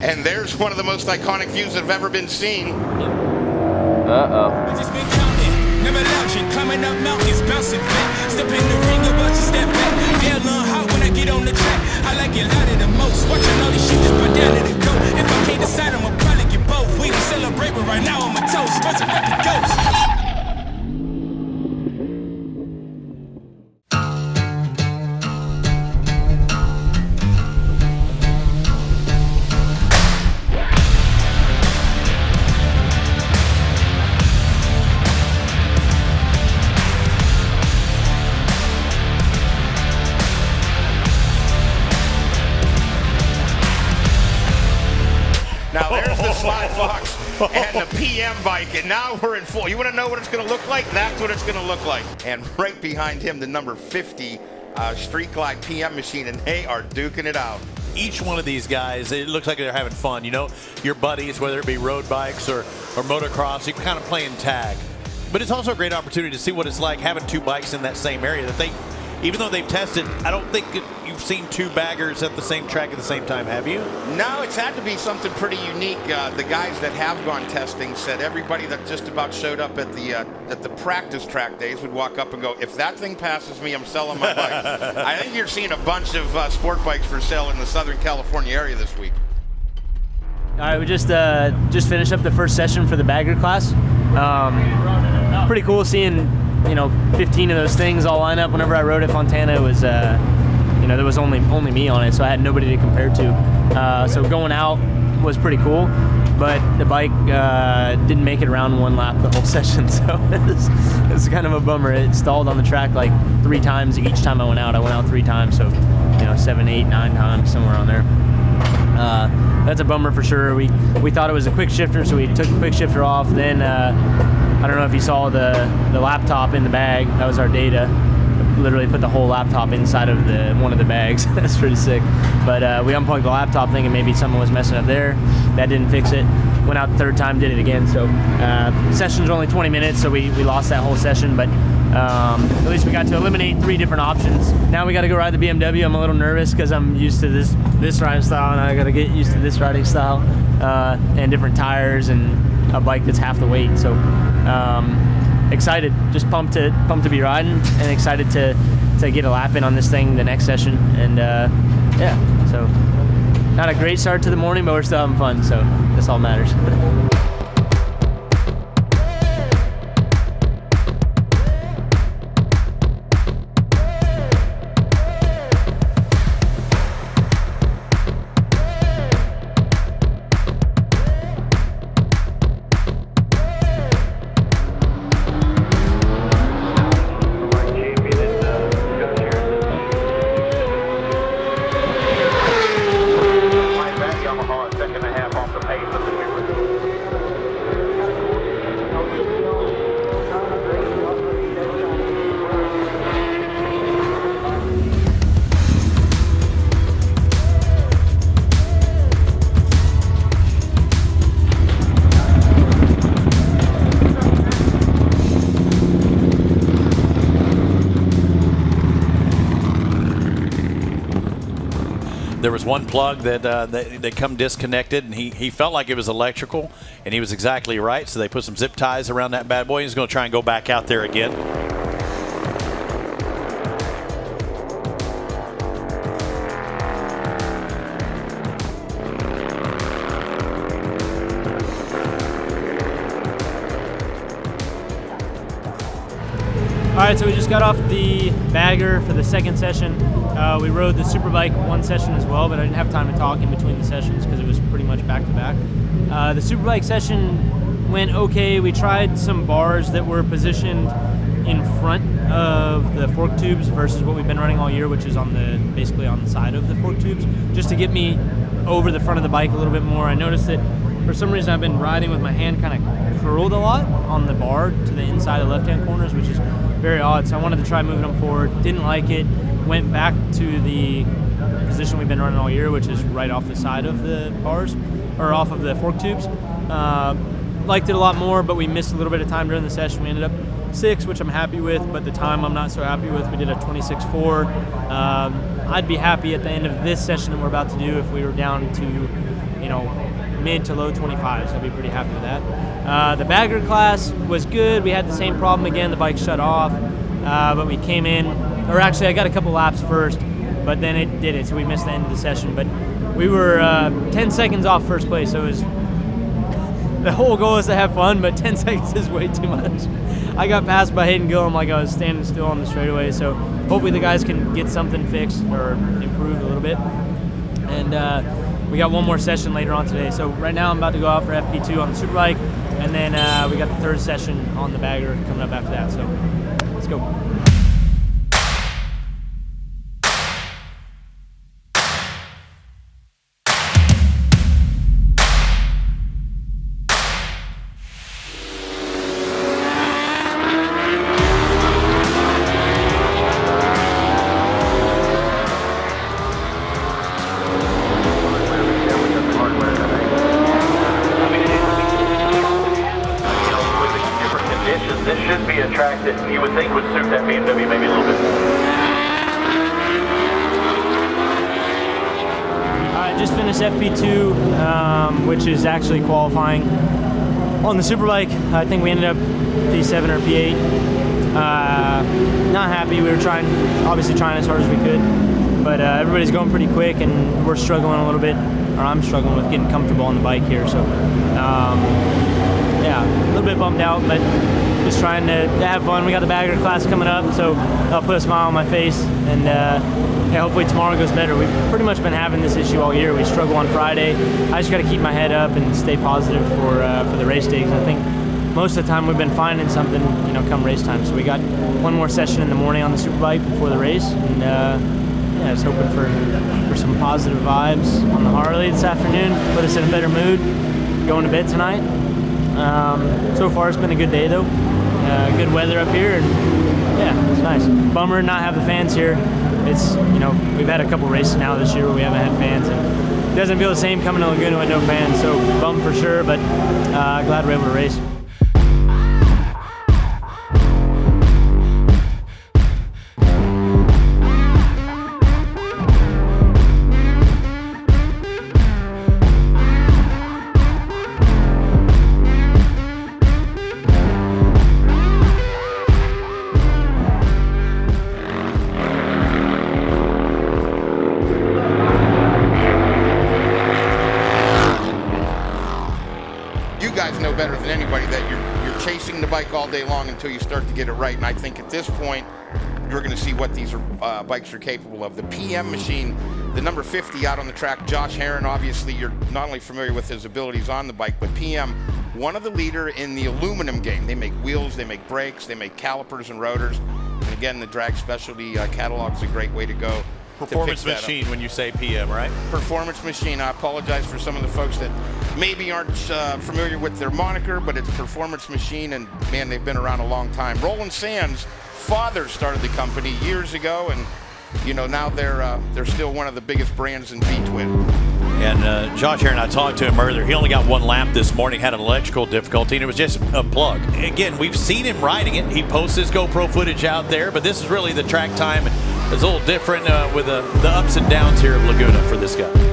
And there's one of the most iconic views that have ever been seen. Uh-oh. I just been counting, never lounging, climbing up mountains, bouncing back. Step in the ring, about to step back. Hell on hot when I get on the track. I like it louder than most. Watching all these shit just put down to the go. If I can't decide, I'ma probably get both. We can celebrate, but right now I'm a toast. What's about the ghost? Now there's the Sly Fox and the PM bike, and now we're in full. You want to know what it's going to look like? That's what it's going to look like. And right behind him, the number 50 Street Glide PM machine, and they are duking it out. Each one of these guys, it looks like they're having fun. You know, your buddies, whether it be road bikes or motocross, you're kind of playing tag. But it's also a great opportunity to see what it's like having two bikes in that same area that they, even though they've tested, I don't think you've seen two baggers at the same track at the same time, have you? No, it's had to be something pretty unique. The guys that have gone testing said everybody that just about showed up at the practice track days would walk up and go, if that thing passes me, I'm selling my bike. I think you're seeing a bunch of sport bikes for sale in the Southern California area this week. All right, we just finished up the first session for the bagger class. Pretty cool seeing 15 of those things all line up. Whenever I rode at Fontana, it was there was only me on it, so I had nobody to compare to. So going out was pretty cool, but the bike didn't make it around one lap the whole session, so it was kind of a bummer. It stalled on the track like 3 times each time I went out. I went out 3 times, so 7, 8, 9 times, somewhere on there. That's a bummer for sure. We thought it was a quick shifter, so we took the quick shifter off. Then I don't know if you saw the laptop in the bag. That was our data. Literally put the whole laptop inside of one of the bags. That's pretty sick. But we unplugged the laptop thinking maybe someone was messing up there. That didn't fix it. Went out the third time, did it again. So session's only 20 minutes, so we lost that whole session. But at least we got to eliminate 3 different options. Now we got to go ride the BMW. I'm a little nervous because I'm used to this riding style, and I got to get used to this riding style and different tires and a bike that's half the weight. So excited, just pumped to be riding, and excited to get a lap in on this thing the next session. And so not a great start to the morning, but we're still having fun, so that's all matters. There was one plug that they come disconnected, and he felt like it was electrical, and he was exactly right. So they put some zip ties around that bad boy. He's going to try and go back out there again. All right, so we just got off the bagger for the second session. We rode the Superbike one session as well, but I didn't have time to talk in between the sessions because it was pretty much back to back. The Superbike session went okay. We tried some bars that were positioned in front of the fork tubes versus what we've been running all year, which is basically on the side of the fork tubes, just to get me over the front of the bike a little bit more. I noticed that for some reason I've been riding with my hand kind of curled a lot on the bar to the inside of the left-hand corners, which is very odd. So I wanted to try moving them forward. Didn't like it. Went back to the position we've been running all year, which is right off the side of the bars, or off of the fork tubes. Liked it a lot more, but we missed a little bit of time during the session. We ended up 6, which I'm happy with, but the time I'm not so happy with. We did a 26.4. I'd be happy at the end of this session that we're about to do if we were down to mid to low 25s. I'll be pretty happy with that. The bagger class was good. We had the same problem again. The bike shut off, but we came in, or actually I got a couple laps first, but then it did it, so we missed the end of the session. But we were 10 seconds off first place, so it was, the whole goal is to have fun, but 10 seconds is way too much. I got passed by Hayden Gillum like I was standing still on the straightaway, so hopefully the guys can get something fixed or improved a little bit. And we got one more session later on today. So right now I'm about to go out for FP2 on the Superbike, and then we got the third session on the bagger coming up after that. So let's go. This should be a track that you would think would suit that BMW maybe a little bit more. I just finished FP2, which is actually qualifying on the Superbike. I think we ended up P7 or P8. Not happy. We were obviously trying as hard as we could, but everybody's going pretty quick, and we're struggling a little bit, or I'm struggling with getting comfortable on the bike here. So, yeah, a little bit bummed out, but just trying to have fun. We got the bagger class coming up, so I'll put a smile on my face, and yeah, hopefully tomorrow goes better. We've pretty much been having this issue all year. We struggle on Friday. I just got to keep my head up and stay positive for the race days. I think most of the time we've been finding something, come race time. So we got one more session in the morning on the Superbike before the race, and yeah, just hoping for some positive vibes on the Harley this afternoon. Put us in a better mood going to bed tonight. So far it's been a good day though. Good weather up here, and yeah, it's nice. Bummer not have the fans here. It's, we've had a couple races now this year where we haven't had fans, and it doesn't feel the same coming to Laguna with no fans, so bummed for sure, but glad we're able to race. Know better than anybody that you're chasing the bike all day long until you start to get it right, and I think at this point you're going to see what these bikes are capable of. The PM machine, the number 50 out on the track, Josh Herrin, obviously you're not only familiar with his abilities on the bike, but PM, one of the leader in the aluminum game. They make wheels, they make brakes, they make calipers and rotors, and again the drag specialty catalog is a great way to go. Performance machine when you say PM, right? Performance machine. I apologize for some of the folks that maybe aren't familiar with their moniker, but it's Performance Machine, and man, they've been around a long time. Roland Sand's father started the company years ago, and now they're still one of the biggest brands in V-twin. And Josh Herrin, I talked to him earlier. He only got one lap this morning, had an electrical difficulty, and it was just a plug. Again, we've seen him riding it. He posts his GoPro footage out there, but this is really the track time. It's a little different with the ups and downs here of Laguna for this guy.